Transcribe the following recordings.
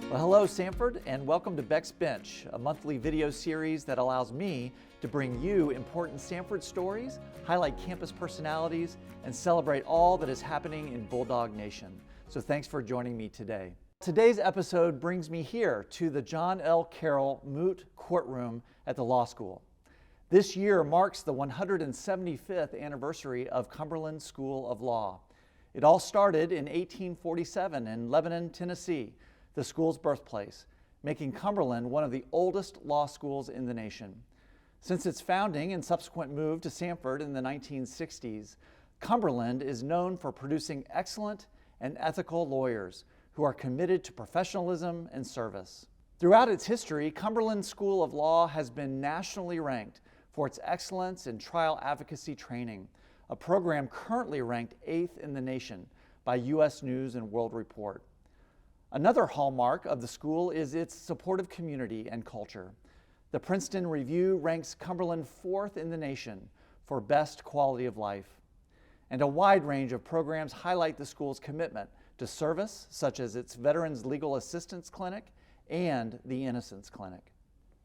Well, hello Samford, and welcome to Beck's Bench, a monthly video series that allows me to bring you important Samford stories, highlight campus personalities, and celebrate all that is happening in Bulldog Nation. So thanks for joining me today. Today's episode brings me here to the John L. Carroll Moot Courtroom at the law school. This year marks the 175th anniversary of Cumberland School of Law. It all started in 1847 in Lebanon, Tennessee, the school's birthplace, making Cumberland one of the oldest law schools in the nation. Since its founding and subsequent move to Samford in the 1960s, Cumberland is known for producing excellent and ethical lawyers who are committed to professionalism and service. Throughout its history, Cumberland School of Law has been nationally ranked for its excellence in trial advocacy training, a program currently ranked 8th in the nation by U.S. News and World Report. Another hallmark of the school is its supportive community and culture. The Princeton Review ranks Cumberland 4th in the nation for best quality of life. And a wide range of programs highlight the school's commitment to service, such as its Veterans Legal Assistance Clinic and the Innocence Clinic.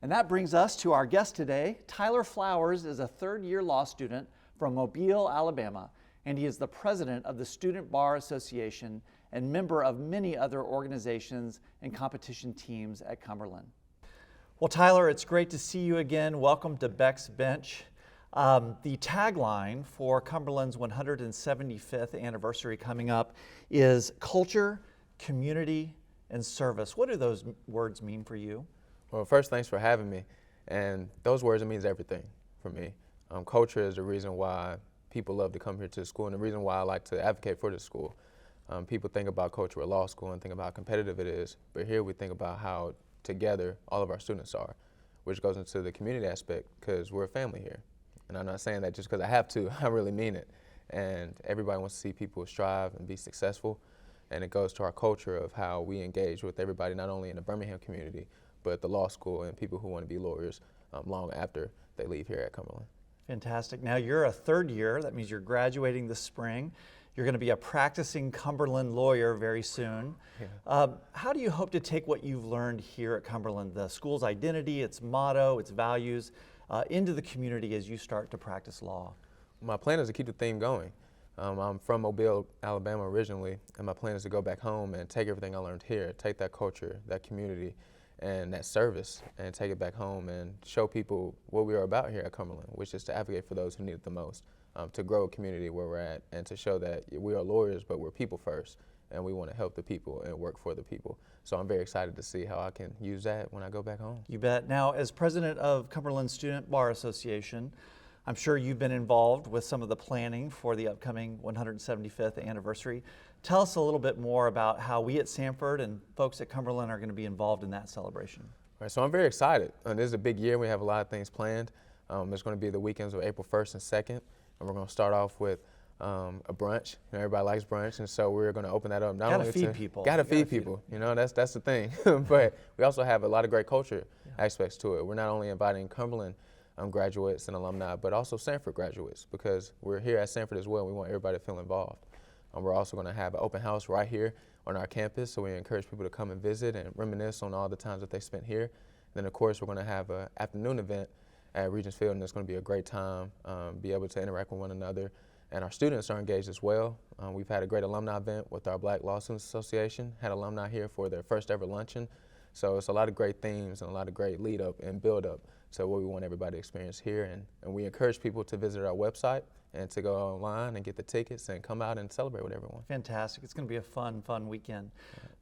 And that brings us to our guest today. Tyler Flowers is a third-year law student from Mobile, Alabama, and he is the president of the Student Bar Association and member of many other organizations and competition teams at Cumberland. Well, Tyler, it's great to see you again. Welcome to Beck's Bench. The tagline for Cumberland's 175th anniversary coming up is culture, community, and service. What do those words mean for you? Well, first, thanks for having me. And those words, it means everything for me. Culture is the reason why people love to come here to the school and the reason why I like to advocate for the school. People think about culture at law school and think about how competitive it is, but here we think about how together all of our students are, which goes into the community aspect because we're a family here. And I'm not saying that just because I have to, I really mean it. And everybody wants to see people strive and be successful, and it goes to our culture of how we engage with everybody, not only in the Birmingham community, but the law school and people who want to be lawyers long after they leave here at Cumberland. Fantastic. Now you're a third year, that means you're graduating this spring. You're going to be a practicing Cumberland lawyer very soon. Yeah. How do you hope to take what you've learned here at Cumberland, the school's identity, its motto, its values, into the community as you start to practice law? My plan is to keep the theme going. I'm from Mobile, Alabama originally, and my plan is to go back home and take everything I learned here, take that culture, that community, and that service, and take it back home and show people what we are about here at Cumberland, which is to advocate for those who need it the most. To grow a community where we're at and to show that we are lawyers, but we're people first, and we want to help the people and work for the people. So I'm very excited to see how I can use that when I go back home. You bet. Now, as president of Cumberland Student Bar Association, I'm sure you've been involved with some of the planning for the upcoming 175th anniversary. Tell us a little bit more about how we at Samford and folks at Cumberland are going to be involved in that celebration. All right, so I'm very excited. This is a big year. We have a lot of things planned. It's going to be the weekends of April 1st and 2nd. And we're going to start off with a brunch. Everybody likes brunch, and so we're going to open that up. Gotta feed people. Gotta feed people. You know, that's the thing. But we also have a lot of great culture aspects to it. We're not only inviting Cumberland graduates and alumni, but also Samford graduates, because we're here at Samford as well. We want everybody to feel involved. We're also going to have an open house right here on our campus, so we encourage people to come and visit and reminisce on all the times that they spent here. And then, of course, we're going to have an afternoon event at Regents Field, and it's going to be a great time, be able to interact with one another. And our students are engaged as well. We've had a great alumni event with our Black Law Students Association, had alumni here for their first ever luncheon. So it's a lot of great themes and a lot of great lead up and build up to what we want everybody to experience here. And we encourage people to visit our website and to go online and get the tickets and come out and celebrate with everyone. Fantastic. It's going to be a fun weekend.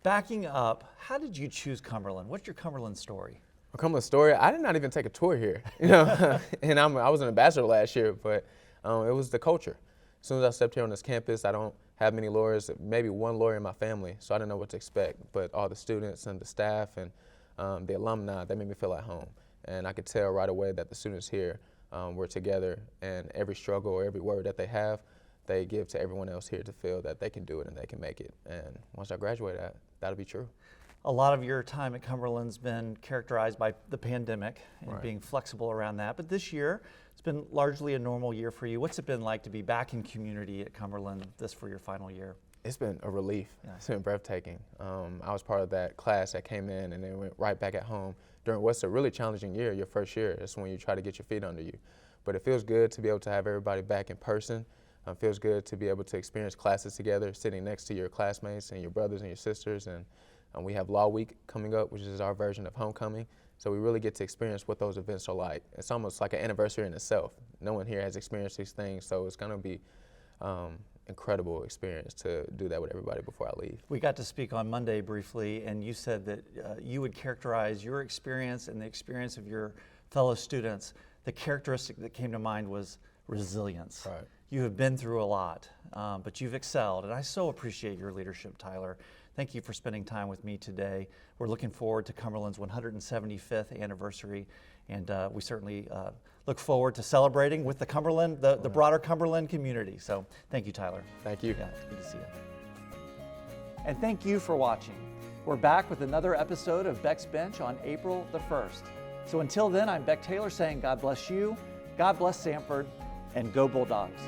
Backing up, how did you choose Cumberland? What's your Cumberland story? A Cumberland story, I did not even take a tour here, you know, and I was an ambassador last year, but it was the culture. As soon as I stepped here on this campus, I don't have many lawyers, maybe one lawyer in my family, so I didn't know what to expect, but all the students and the staff and the alumni, they made me feel at home. And I could tell right away that the students here were together, and every struggle or every word that they have, they give to everyone else here to feel that they can do it and they can make it. And once I graduate, that'll be true. A lot of your time at Cumberland's been characterized by the pandemic and Right. being flexible around that. But this year, it's been largely a normal year for you. What's it been like to be back in community at Cumberland this for your final year? It's been a relief. Yeah. It's been breathtaking. I was part of that class that came in and then went right back at home during what's a really challenging year, your first year. That's when you try to get your feet under you. But it feels good to be able to have everybody back in person. It feels good to be able to experience classes together, sitting next to your classmates and your brothers and your sisters. And we have Law Week coming up, which is our version of homecoming. So we really get to experience what those events are like. It's almost like an anniversary in itself. No one here has experienced these things, so it's going to be incredible experience to do that with everybody before I leave. We got to speak on Monday briefly, and you said that you would characterize your experience and the experience of your fellow students. The characteristic that came to mind was resilience. Right. You have been through a lot, but you've excelled, and I so appreciate your leadership, Tyler. Thank you for spending time with me today. We're looking forward to Cumberland's 175th anniversary, and we certainly look forward to celebrating with the Cumberland, the broader Cumberland community. So thank you, Tyler. Thank you. Yeah, it's good to see you. And thank you for watching. We're back with another episode of Beck's Bench on April the 1st. So until then, I'm Beck Taylor saying God bless you, God bless Samford, and go Bulldogs.